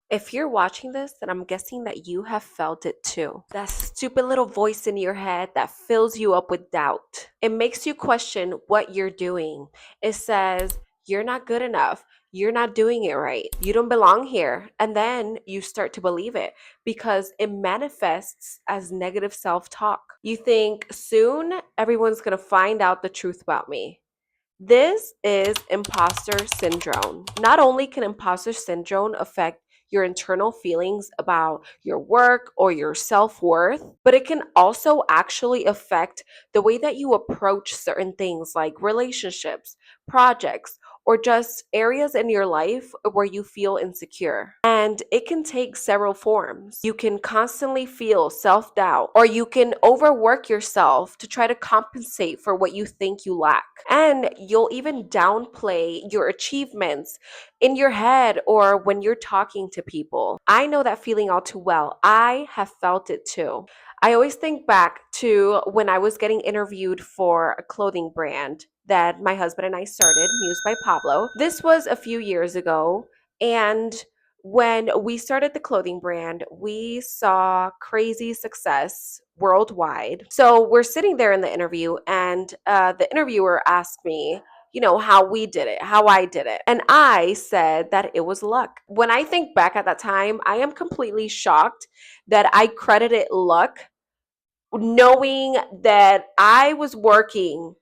If you're watching this, then I'm guessing that you have felt it too. That stupid little voice in your head that fills you up with doubt. It makes you question what you're doing. It says, you're not good enough. You're not doing it right. You don't belong here. And then you start to believe it because it manifests as negative self talk. You think, soon everyone's going to find out the truth about me. This is imposter syndrome. Not only can imposter syndrome affect your internal feelings about your work or your self worth, but it can also actually affect the way that you approach certain things like relationships, projects, or just areas in your life where you feel insecure. And it can take several forms. You can constantly feel self doubt, or you can overwork yourself to try to compensate for what you think you lack. And you'll even downplay your achievements in your head or when you're talking to people. I know that feeling all too well. I have felt it too. I always think back to when I was getting interviewed for a clothing brand that my husband and I started, Muse by Pablo. This was a few years ago. And when we started the clothing brand, we saw crazy success worldwide. So we're sitting there in the interview, and the interviewer asked me, how we did it, how I did it. And I said that it was luck. When I think back at that time, I am completely shocked that I credited luck, knowing that I was working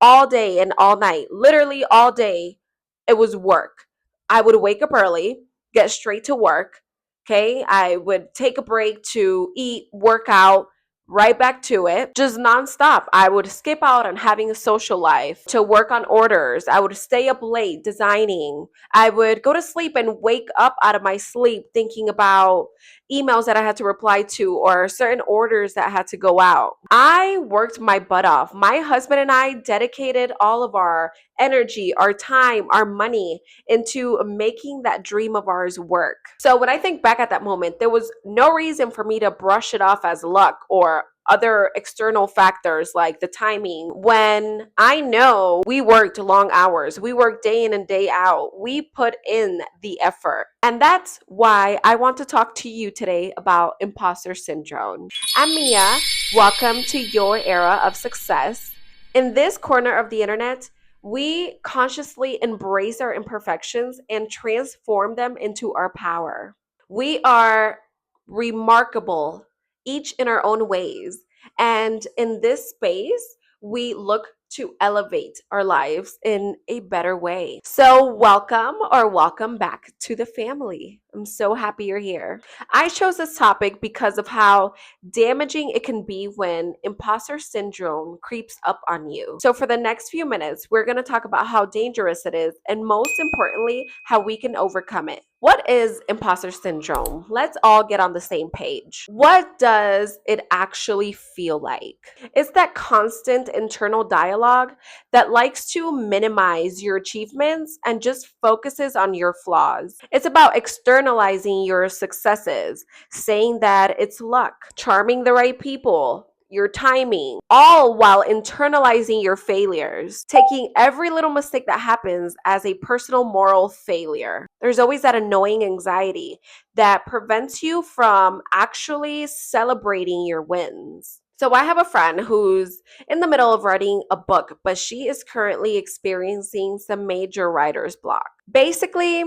all day and all night, literally all day. It was work. I would wake up early, get straight to work. Okay. I would take a break to eat, work out, right back to it, just nonstop. I would skip out on having a social life to work on orders. I would stay up late designing. I would go to sleep and wake up out of my sleep thinking about emails that I had to reply to or certain orders that had to go out. I worked my butt off. My husband and I dedicated all of our energy, our time, our money into making that dream of ours work. So when I think back at that moment, there was no reason for me to brush it off as luck or other external factors like the timing, when I know we worked long hours, we worked day in and day out, we put in the effort. And that's why I want to talk to you today about imposter syndrome. I'm Mia. Welcome to your era of success. In this corner of the internet, we consciously embrace our imperfections and transform them into our power. We are remarkable, each in our own ways. And in this space, we look to elevate our lives in a better way. So, welcome back to the family. I'm so happy you're here. I chose this topic because of how damaging it can be when imposter syndrome creeps up on you. So, for the next few minutes, we're going to talk about how dangerous it is and, most importantly, how we can overcome it. What is imposter syndrome? Let's all get on the same page. What does it actually feel like? It's that constant internal dialogue that likes to minimize your achievements and just focuses on your flaws. It's about externalizing your successes, saying that it's luck, charming the right people, your timing, all while internalizing your failures, taking every little mistake that happens as a personal moral failure. There's always that annoying anxiety that prevents you from actually celebrating your wins. So I have a friend who's in the middle of writing a book, but she is currently experiencing some major writer's block. Basically,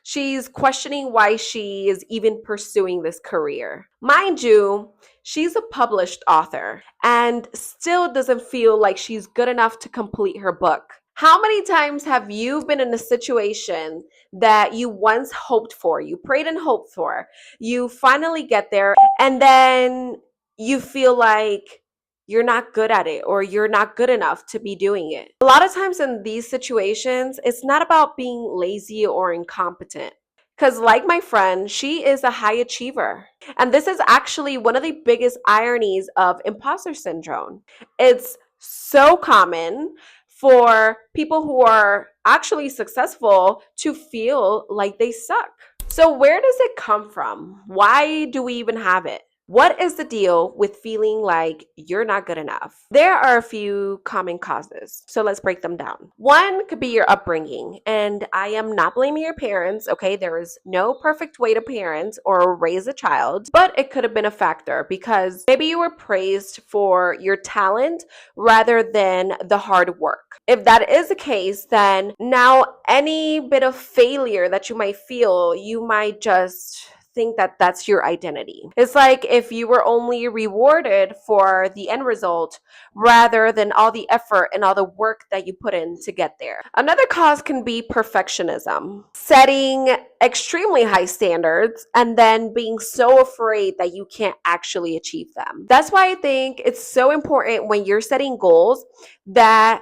she's questioning why she is even pursuing this career. Mind you, she's a published author and still doesn't feel like she's good enough to complete her book. How many times have you been in a situation that you once hoped for, you prayed and hoped for, you finally get there, and then you feel like you're not good at it or you're not good enough to be doing it? A lot of times in these situations, it's not about being lazy or incompetent. Because, like my friend, she is a high achiever. And this is actually one of the biggest ironies of imposter syndrome. It's so common for people who are actually successful to feel like they suck. So, where does it come from? Why do we even have it? What is the deal with feeling like you're not good enough? There are a few common causes, so let's break them down. One could be your upbringing, and I am not blaming your parents, okay? There is no perfect way to parent or raise a child, but it could have been a factor because maybe you were praised for your talent rather than the hard work. If that is the case, then now any bit of failure that you might feel, you might just think that that's your identity. It's like if you were only rewarded for the end result rather than all the effort and all the work that you put in to get there. Another cause can be perfectionism, setting extremely high standards and then being so afraid that you can't actually achieve them. That's why I think it's so important when you're setting goals that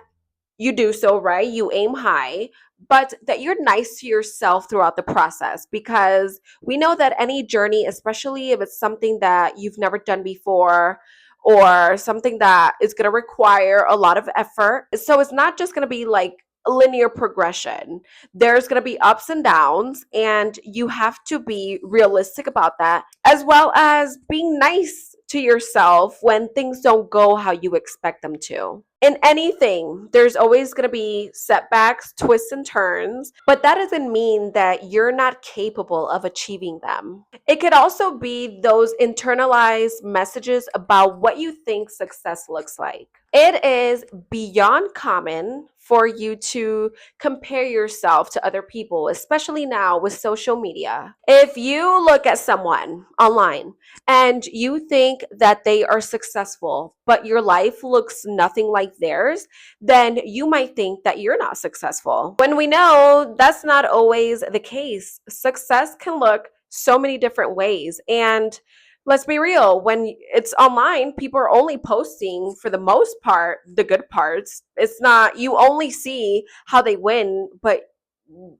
you do so, right? You aim high, but that you're nice to yourself throughout the process because we know that any journey, especially if it's something that you've never done before or something that is going to require a lot of effort. So it's not just going to be like a linear progression. There's going to be ups and downs, and you have to be realistic about that, as well as being nice to yourself when things don't go how you expect them to. In anything, there's always going to be setbacks, twists, and turns, but that doesn't mean that you're not capable of achieving them. It could also be those internalized messages about what you think success looks like. It is beyond common for you to compare yourself to other people, especially now with social media. If you look at someone online and you think that they are successful, but your life looks nothing like theirs, then you might think that you're not successful. When we know that's not always the case, success can look so many different ways. And let's be real, when it's online, people are only posting, for the most part, the good parts. It's not, you only see how they win, but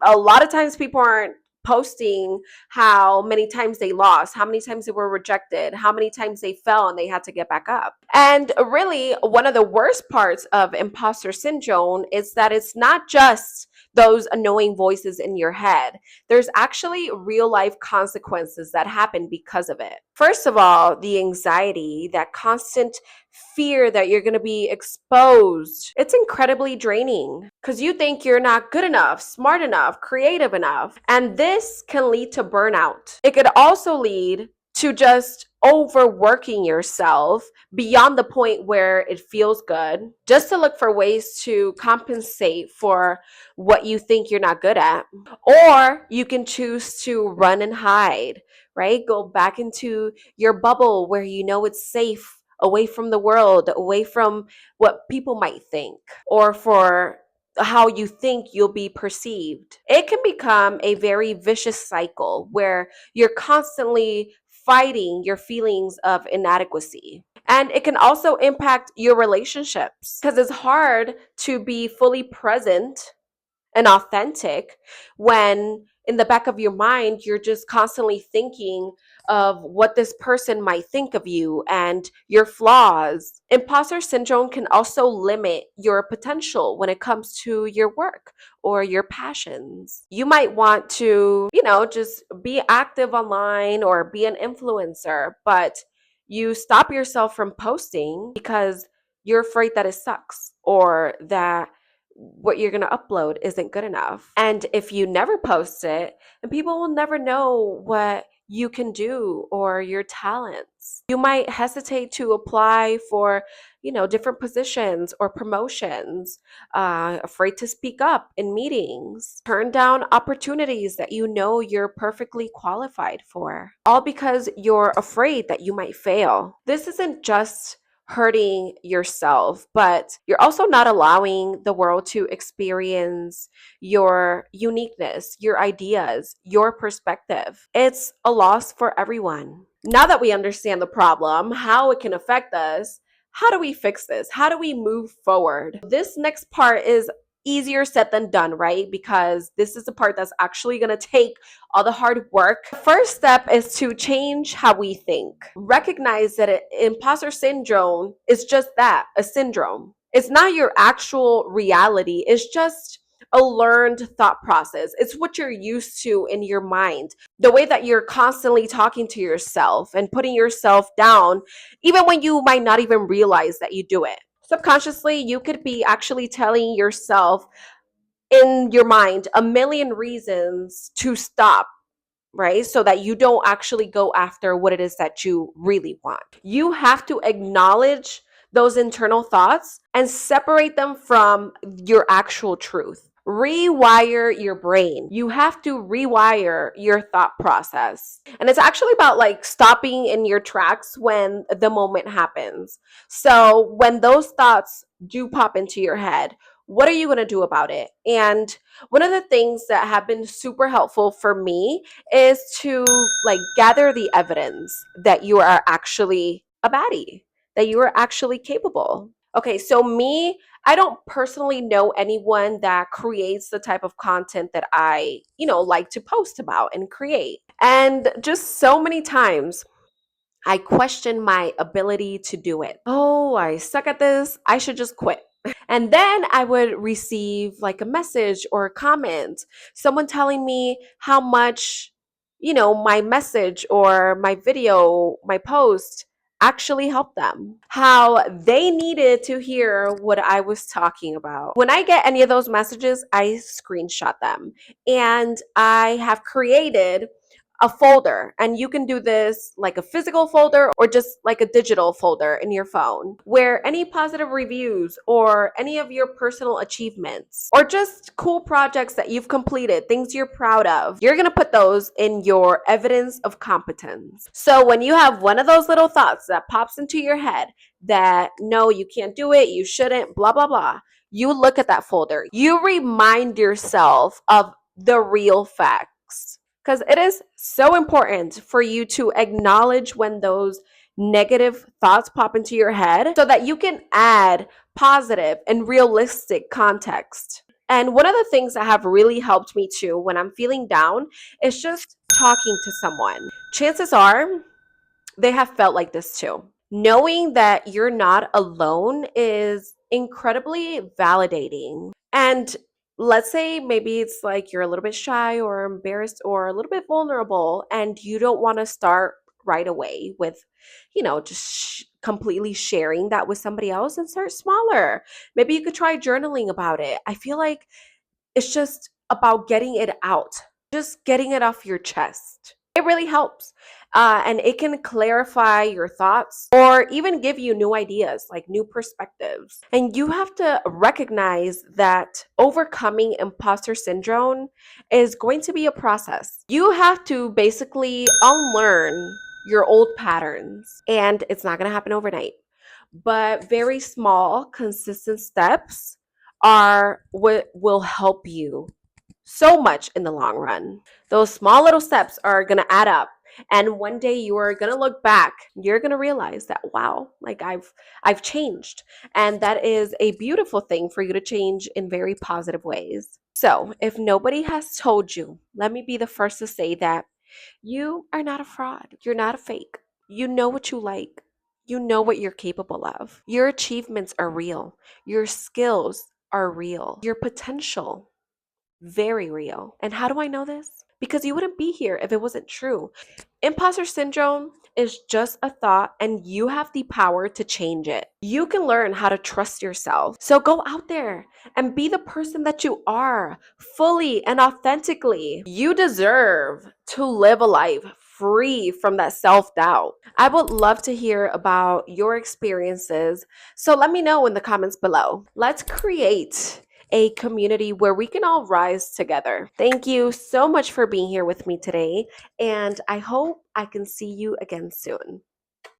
a lot of times people aren't posting how many times they lost, how many times they were rejected, how many times they fell and they had to get back up. And really, one of the worst parts of imposter syndrome is that it's not just those annoying voices in your head. There's actually real life consequences that happen because of it. First of all, the anxiety, that constant fear that you're going to be exposed. It's incredibly draining because you think you're not good enough, smart enough, creative enough. And this can lead to burnout. It could also lead to just overworking yourself beyond the point where it feels good, just to look for ways to compensate for what you think you're not good at. Or you can choose to run and hide, right? Go back into your bubble where you know it's safe, away from the world, away from what people might think, or for how you think you'll be perceived. It can become a very vicious cycle where you're constantly fighting your feelings of inadequacy. And it can also impact your relationships because it's hard to be fully present and authentic when in the back of your mind you're just constantly thinking of what this person might think of you and your flaws. Imposter syndrome can also limit your potential when it comes to your work or your passions. You might want to, just be active online or be an influencer, but you stop yourself from posting because you're afraid that it sucks or that what you're going to upload isn't good enough. And if you never post it, then people will never know what you can do or your talents. You might hesitate to apply for, different positions or promotions, afraid to speak up in meetings, turn down opportunities that you know you're perfectly qualified for, all because you're afraid that you might fail. This isn't just hurting yourself, but you're also not allowing the world to experience your uniqueness, your ideas, your perspective. It's a loss for everyone. Now that we understand the problem, how it can affect us, how do we fix this? How do we move forward? This next part is easier said than done, right? Because this is the part that's actually going to take all the hard work. First step is to change how we think. Recognize that imposter syndrome is just that, a syndrome. It's not your actual reality. It's just a learned thought process. It's what you're used to in your mind, the way that you're constantly talking to yourself and putting yourself down, even when you might not even realize that you do it. Subconsciously, you could be actually telling yourself in your mind a million reasons to stop, right? So that you don't actually go after what it is that you really want. You have to acknowledge those internal thoughts and separate them from your actual truth. Rewire your brain. You have to rewire your thought process. And it's actually about like stopping in your tracks when the moment happens. So when those thoughts do pop into your head, what are you going to do about it? And one of the things that have been super helpful for me is to like gather the evidence that you are actually a baddie, that you are actually capable. Okay, so me, I don't personally know anyone that creates the type of content that I, like to post about and create. And just so many times I question my ability to do it. Oh, I suck at this. I should just quit. And then I would receive like a message or a comment, someone telling me how much, my message or my video, my post actually helped them, how they needed to hear what I was talking about. When I get any of those messages, I screenshot them, and I have created a folder, and you can do this like a physical folder or just like a digital folder in your phone, where any positive reviews or any of your personal achievements or just cool projects that you've completed, things you're proud of, you're going to put those in your evidence of competence. So when you have one of those little thoughts that pops into your head that no, you can't do it, you shouldn't, blah blah blah, you look at that folder, you remind yourself of the real facts, because it is so important for you to acknowledge when those negative thoughts pop into your head so that you can add positive and realistic context. And one of the things that have really helped me too when I'm feeling down is just talking to someone. Chances are they have felt like this too. Knowing that you're not alone is incredibly validating. And let's say maybe it's like you're a little bit shy or embarrassed or a little bit vulnerable, and you don't want to start right away with, just completely sharing that with somebody else, and start smaller. Maybe you could try journaling about it. I feel like it's just about getting it out, just getting it off your chest. It really helps. And it can clarify your thoughts or even give you new ideas, like new perspectives. And you have to recognize that overcoming imposter syndrome is going to be a process. You have to basically unlearn your old patterns, and it's not going to happen overnight. But very small, consistent steps are what will help you so much in the long run. Those small little steps are going to add up. And one day you are going to look back, you're going to realize that, wow, like I've changed. And that is a beautiful thing for you to change in very positive ways. So if nobody has told you, let me be the first to say that you are not a fraud. You're not a fake. You know what you like. You know what you're capable of. Your achievements are real. Your skills are real. Your potential, very real. And how do I know this? Because you wouldn't be here if it wasn't true. Imposter syndrome is just a thought, and you have the power to change it. You can learn how to trust yourself. So go out there and be the person that you are, fully and authentically. You deserve to live a life free from that self-doubt. I would love to hear about your experiences. So let me know in the comments below. Let's create a community where we can all rise together. Thank you so much for being here with me today, and I hope I can see you again soon.